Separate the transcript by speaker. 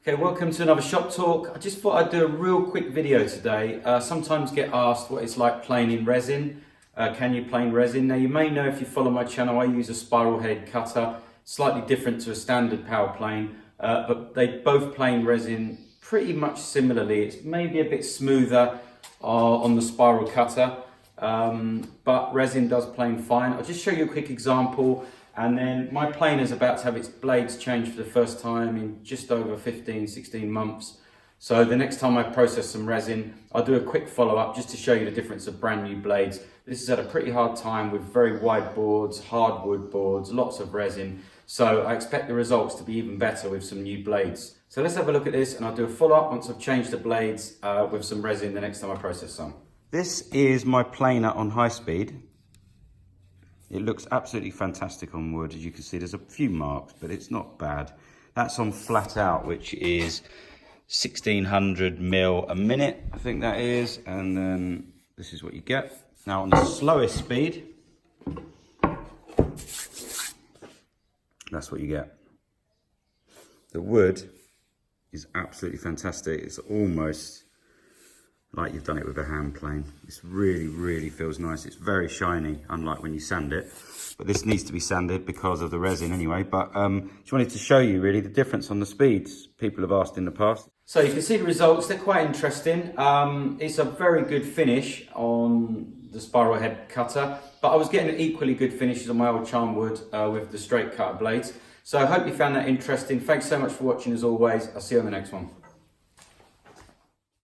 Speaker 1: Okay, welcome to another shop talk. I just thought I'd do a real quick video today. Sometimes get asked what it's like planing resin. Can you plane resin? Now you may know if you follow my channel, I use a spiral head cutter, slightly different to a standard power plane, but they both plane resin pretty much similarly. It's maybe a bit smoother on the spiral cutter, but resin does plane fine. I'll just show you a quick example. And then my planer is about to have its blades changed for the first time in just over 16 months. So the next time I process some resin, I'll do a quick follow-up just to show you the difference of brand new blades. This is at a pretty hard time with very wide boards, hardwood boards, lots of resin. So I expect the results to be even better with some new blades. So let's have a look at this and I'll do a follow-up once I've changed the blades with some resin the next time I process some. This is my planer on high speed. It looks absolutely fantastic on wood. As you can see, there's a few marks, but it's not bad. That's on flat out, which is 1600 mil a minute, I think that is. And then this is what you get. Now on the slowest speed, that's what you get. The wood is absolutely fantastic. It's almost like you've done it with a hand plane. This really feels nice. It's very shiny, unlike when you sand it. But this needs to be sanded because of the resin anyway. But just wanted to show you really the difference on the speeds people have asked in the past. So you can see the results, they're quite interesting. It's a very good finish on the spiral head cutter, but I was getting equally good finishes on my old charm wood with the straight cutter blades. So I hope you found that interesting. Thanks so much for watching as always. I'll see you on the next one.